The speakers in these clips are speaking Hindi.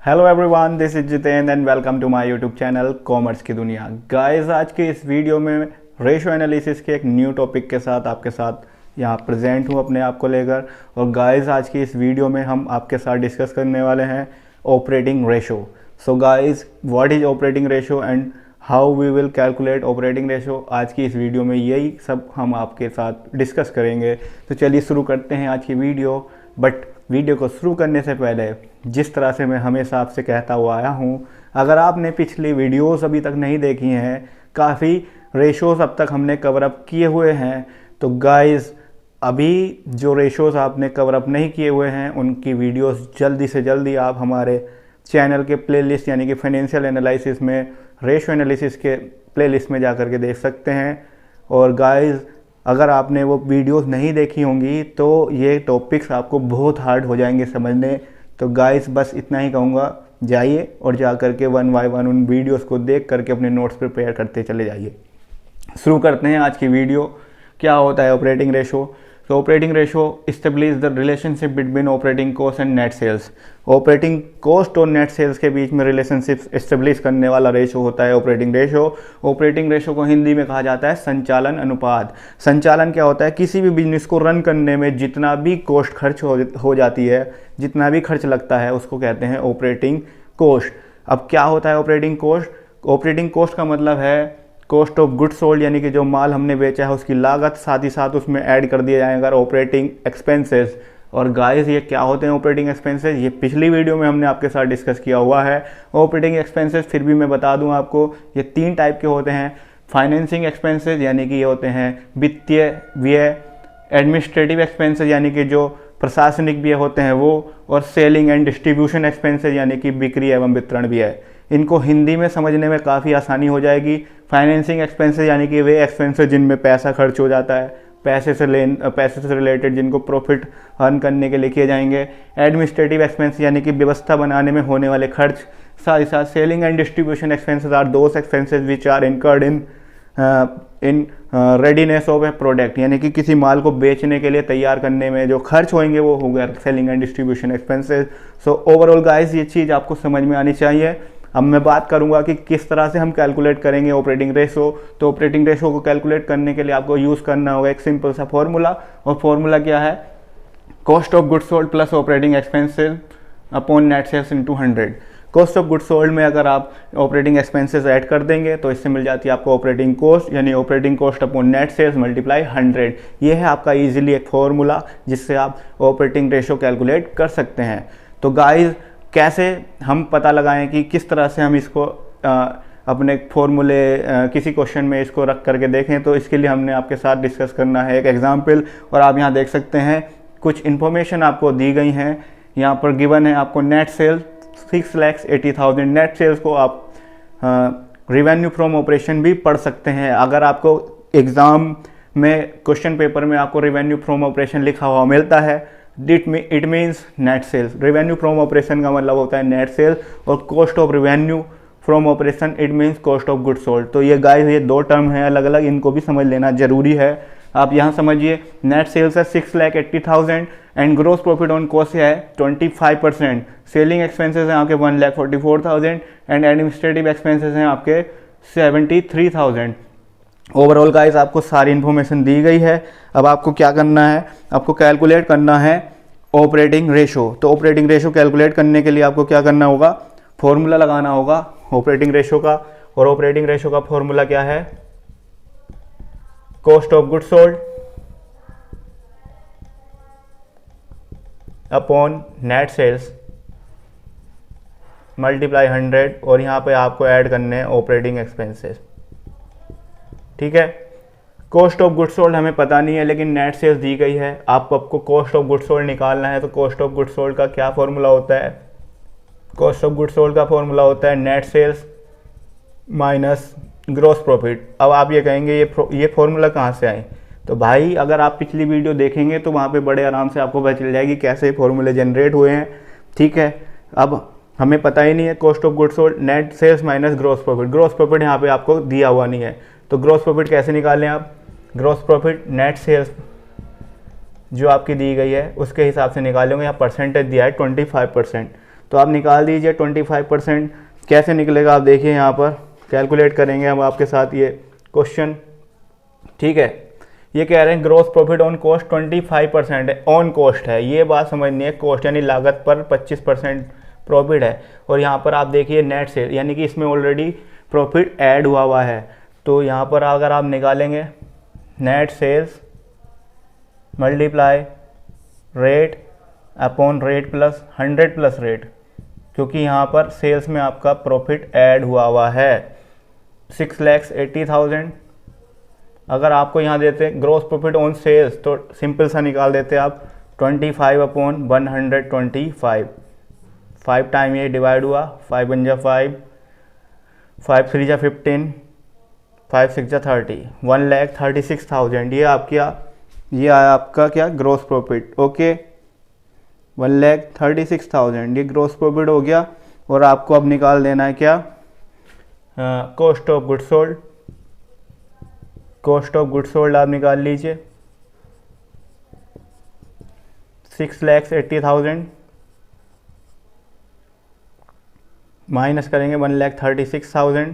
Hello everyone, this is Jitendra and welcome to my YouTube channel commerce की दुनिया। गाइस, आज के इस वीडियो में रेशो एनालिसिस के एक न्यू टॉपिक के साथ आपके साथ यहाँ प्रेजेंट हूँ अपने आप को लेकर। और गाइस, आज की इस वीडियो में हम आपके साथ डिस्कस करने वाले हैं operating ratio. So guys, what is operating ratio and how we will calculate operating ratio, आज की इस वीडियो में यही सब हम आपके साथ डिस्कस करेंगे। तो चलिए शुरू करते हैं आज की वीडियो। बट वीडियो को शुरू करने से पहले, जिस तरह से मैं हमेशा आपसे कहता हुआ आया हूँ, अगर आपने पिछली वीडियोस अभी तक नहीं देखी हैं, काफ़ी रेशोज़ अब तक हमने कवर अप किए हुए हैं। तो गाइस, अभी जो रेशोज़ आपने कवर अप नहीं किए हुए हैं उनकी वीडियोस जल्दी से जल्दी आप हमारे चैनल के प्लेलिस्ट यानी कि फाइनेंशियल एनालिसिस में रेशो एनालिसिस के प्लेलिस्ट में जा कर के देख सकते हैं। और गाइस, अगर आपने वो वीडियोस नहीं देखी होंगी तो ये टॉपिक्स आपको बहुत हार्ड हो जाएंगे समझने। तो गाइस, बस इतना ही कहूँगा, जाइए और जा कर के वन बाय वन उन वीडियोस को देख करके अपने नोट्स प्रिपेयर करते चले जाइए। शुरू करते हैं आज की वीडियो। क्या होता है ऑपरेटिंग रेशो? तो operating ratio establish the relationship between operating cost and net sales. Operating cost और नेट सेल्स के बीच में रिलेशनशिप इस्टेब्लिश करने वाला रेशो होता है ऑपरेटिंग रेशो। ऑपरेटिंग रेशो को हिंदी में कहा जाता है संचालन अनुपात। संचालन क्या होता है? किसी भी बिजनेस को रन करने में जितना भी कॉस्ट खर्च हो जाती है, जितना भी खर्च लगता है, उसको कहते हैं ऑपरेटिंग कॉस्ट। अब क्या होता है ऑपरेटिंग कॉस्ट? ऑपरेटिंग कॉस्ट का मतलब है कॉस्ट ऑफ गुड्स सोल्ड, यानी कि जो माल हमने बेचा है उसकी लागत, साथ ही साथ उसमें ऐड कर दिया जाएगा ऑपरेटिंग एक्सपेंसेस। और गाइस, ये क्या होते हैं ऑपरेटिंग एक्सपेंसेस? ये पिछली वीडियो में हमने आपके साथ डिस्कस किया हुआ है। ऑपरेटिंग एक्सपेंसेस फिर भी मैं बता दूं आपको, ये 3 टाइप के होते हैं। फाइनेंसिंग एक्सपेंसेस यानी कि ये होते हैं वित्तीय व्यय, एडमिनिस्ट्रेटिव एक्सपेंसेस यानी कि जो प्रशासनिक व्यय होते हैं वो, और सेलिंग एंड डिस्ट्रीब्यूशन एक्सपेंसेस यानी कि बिक्री एवं वितरण व्यय। इनको हिंदी में समझने में काफ़ी आसानी हो जाएगी। फाइनेंसिंग एक्सपेंसेस यानी कि वे एक्सपेंसेस जिनमें पैसा खर्च हो जाता है, पैसे से रिलेटेड, जिनको प्रॉफिट अर्न करने के लिए किए जाएंगे। एडमिनिस्ट्रेटिव एक्सपेंस यानी कि व्यवस्था बनाने में होने वाले खर्च। साथ ही साथ selling and distribution expenses are those expenses which are incurred in readiness of a product, यानी कि किसी माल को बेचने के लिए तैयार करने में जो खर्च होंगे वो हो गया selling and distribution expenses. So overall guys, ये चीज़ आपको समझ में आनी चाहिए। अब मैं बात करूंगा कि किस तरह से हम कैलकुलेट करेंगे ऑपरेटिंग रेशो। तो ऑपरेटिंग रेशो को कैलकुलेट करने के लिए आपको यूज़ करना होगा एक सिंपल सा फॉर्मूला। और फॉर्मूला क्या है? Cost of goods sold plus operating expenses upon net sales into 100। Cost of goods sold में अगर आप ऑपरेटिंग एक्सपेंसेस ऐड कर देंगे तो इससे मिल जाती है आपको ऑपरेटिंग कॉस्ट, यानी operating cost upon net sales multiply 100। ये है आपका इजीली एक फॉर्मूला जिससे आप ऑपरेटिंग रेशो कैलकुलेट कर सकते हैं। तो गाइस, कैसे हम पता लगाएं कि किस तरह से हम इसको अपने फॉर्मूले किसी क्वेश्चन में इसको रख करके देखें, तो इसके लिए हमने आपके साथ डिस्कस करना है एक एग्जाम्पल। और आप यहाँ देख सकते हैं कुछ इन्फॉर्मेशन आपको दी गई हैं। यहाँ पर गिवन है आपको नेट सेल्स 6,80,000। नेट सेल्स को आप रिवेन्यू फ्रॉम ऑपरेशन भी पढ़ सकते हैं। अगर आपको एग्ज़ाम में क्वेश्चन पेपर में आपको रिवेन्यू फ्रॉम ऑपरेशन लिखा हुआ मिलता है, it means net sales. Revenue from operation का मतलब होता है नेट सेल्स, और cost of revenue from operation it means cost of goods sold. तो ये गाइस, ये 2 टर्म हैं अलग अलग, इनको भी समझ लेना जरूरी है। आप यहाँ समझिए, नेट सेल्स है 6,80,000 and gross profit on cost है 25%। सेलिंग एक्सपेंसेस हैं आपके 1,44,000 एंड एडमिनिस्ट्रेटिव एक्सपेंसेस हैं आपके 73,000। ओवरऑल गाइस, आपको सारी इन्फॉर्मेशन दी गई है। अब आपको क्या करना है? आपको कैलकुलेट करना है ऑपरेटिंग रेशो। तो ऑपरेटिंग रेशो कैलकुलेट करने के लिए आपको क्या करना होगा? फॉर्मूला लगाना होगा ऑपरेटिंग रेशो का। और ऑपरेटिंग रेशो का फॉर्मूला क्या है? Cost of goods sold upon net sales multiply 100। और यहाँ पे आपको ऐड करने हैं ऑपरेटिंग एक्सपेंसेस। ठीक है, कॉस्ट ऑफ गुड्स सोल्ड हमें पता नहीं है, लेकिन नेट सेल्स दी गई है। आपको कॉस्ट ऑफ गुड्स सोल्ड निकालना है। तो कॉस्ट ऑफ गुड्स सोल्ड का क्या फॉर्मूला होता है? कॉस्ट ऑफ गुड्स सोल्ड का फॉर्मूला होता है net sales minus gross profit. अब आप ये कहेंगे ये फॉर्मूला कहाँ से आए? तो भाई, अगर आप पिछली वीडियो देखेंगे तो वहाँ पे बड़े आराम से आपको पता चल जाएगी कैसे फॉर्मूले जनरेट हुए हैं। ठीक है, अब हमें पता ही नहीं है cost of goods sold net sales minus gross profit. Gross profit यहाँ पे आपको दिया हुआ नहीं है, तो ग्रॉस प्रॉफिट कैसे निकालें आप? ग्रॉस प्रॉफिट नेट सेल्स जो आपकी दी गई है उसके हिसाब से निकालेंगे। यहाँ परसेंटेज दिया है 25%। तो आप निकाल दीजिए 25%। कैसे निकलेगा आप देखिए, यहाँ पर कैलकुलेट करेंगे हम आपके साथ ये क्वेश्चन, ठीक है। ये कह रहे हैं ग्रोस प्रॉफिट ऑन कॉस्ट 25% है, ऑन कॉस्ट है, ये बात समझनी है। कॉस्ट यानी लागत पर 25% प्रॉफिट है। और यहाँ पर आप देखिए नेट सेल, यानी कि इसमें ऑलरेडी प्रॉफिट ऐड हुआ है। तो यहाँ पर अगर आप निकालेंगे net sales multiply rate upon rate plus 100 plus rate, क्योंकि यहाँ पर सेल्स में आपका प्रॉफिट ऐड हुआ है 6,80,000। अगर आपको यहाँ देते ग्रोस प्रॉफिट ऑन सेल्स तो सिंपल सा निकाल देते आप 25 अपॉन 125, 5 टाइम ये डिवाइड हुआ, 5 बन जा 5, 5 3 जा 15, 5 6 जा 30, 1,36,000। ये आया आपका क्या ग्रोस प्रॉफिट, ओके। 1,36,000 ये ग्रोस प्रॉफिट हो गया। और आपको अब निकाल देना है क्या, cost of goods sold. Cost of goods sold आप निकाल लीजिए 6,80,000 माइनस करेंगे 1,36,000,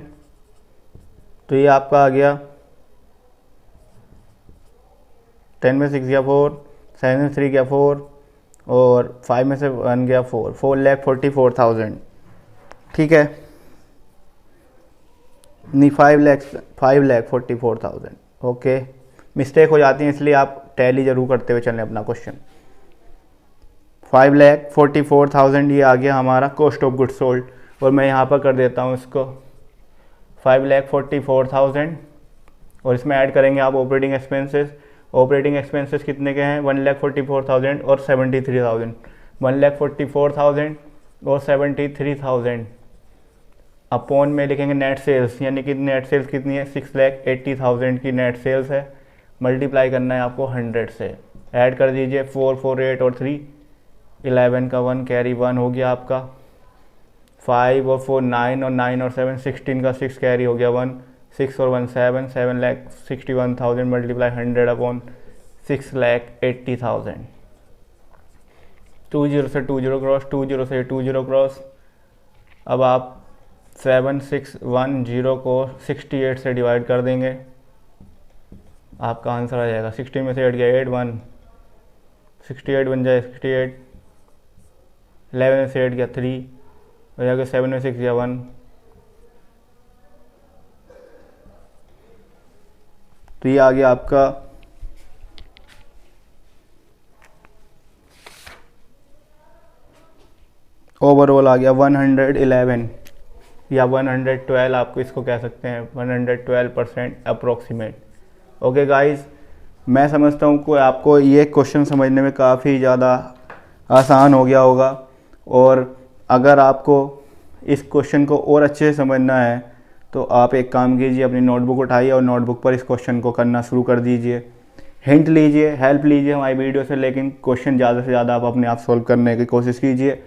तो ये आपका आ गया 10 में 6 गया 4, 7 में 3 गया 4 और 5 में से 1 गया 4, 4,44,000, ठीक है। नहीं 5,44,000, ओके। मिस्टेक हो जाती है इसलिए आप टैली जरूर करते हुए चलें अपना क्वेश्चन। 5,44,000 ये आ गया हमारा कॉस्ट ऑफ गुड्स सोल्ड। और मैं यहाँ पर कर देता हूँ इसको 5,44,000 और इसमें ऐड करेंगे आप ऑपरेटिंग एक्सपेंसेस। ऑपरेटिंग एक्सपेंसेस कितने के हैं, 1,44,000 और 73,000। 1,44,000 और 73,000 अपॉन में लिखेंगे नेट सेल्स, यानी कि नेट सेल्स कितनी है, 6,80,000 की नेट सेल्स है। मल्टीप्लाई करना है आपको 100 से, ऐड कर दीजिए 4 4 8 और 3 11 का 1 कैरी 1 हो गया आपका, 5 और 4 9 और 9 और 7 16 का 6 कैरी हो गया 1, 6 और 1 7, 7,61,000 मल्टीप्लाई 100 अपॉन 6,80,000। 20 से 20 क्रॉस, 20 से 20 क्रॉस। अब आप 7,610 को 68 से डिवाइड कर देंगे, आपका आंसर आ जाएगा 60 में से 8 गया 8 1, 68 बन जाए 68, 11 में से 8 गया 3 हो जाएगा, 7 में 6 गया 1, तो ये आ गया आपका ओवरऑल आ गया 111 या 112, आपको इसको कह सकते हैं 112% अप्रोक्सीमेट। ओके गाइस, मैं समझता हूँ कि आपको ये क्वेश्चन समझने में काफ़ी ज़्यादा आसान हो गया होगा। और अगर आपको इस क्वेश्चन को और अच्छे से समझना है तो आप एक काम कीजिए, अपनी नोटबुक उठाइए और नोटबुक पर इस क्वेश्चन को करना शुरू कर दीजिए। हिंट लीजिए, हेल्प लीजिए हमारी वीडियो से, लेकिन क्वेश्चन ज़्यादा से ज़्यादा आप अपने आप सोल्व करने की कोशिश कीजिए।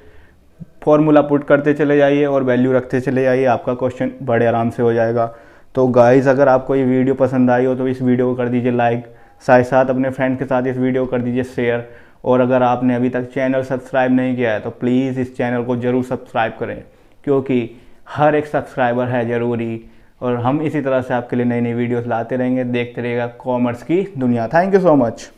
फॉर्मूला पुट करते चले जाइए और वैल्यू रखते चले जाइए, आपका क्वेश्चन बड़े आराम से हो जाएगा। तो गाइस, अगर आपको ये वीडियो पसंद आई हो तो इस वीडियो को कर दीजिए लाइक, साथ साथ अपने फ्रेंड के साथ इस वीडियो को कर दीजिए शेयर। और अगर आपने अभी तक चैनल सब्सक्राइब नहीं किया है तो प्लीज़ इस चैनल को ज़रूर सब्सक्राइब करें, क्योंकि हर एक सब्सक्राइबर है ज़रूरी। और हम इसी तरह से आपके लिए नई नई वीडियोस लाते रहेंगे। देखते रहिएगा कॉमर्स की दुनिया। Thank you so much.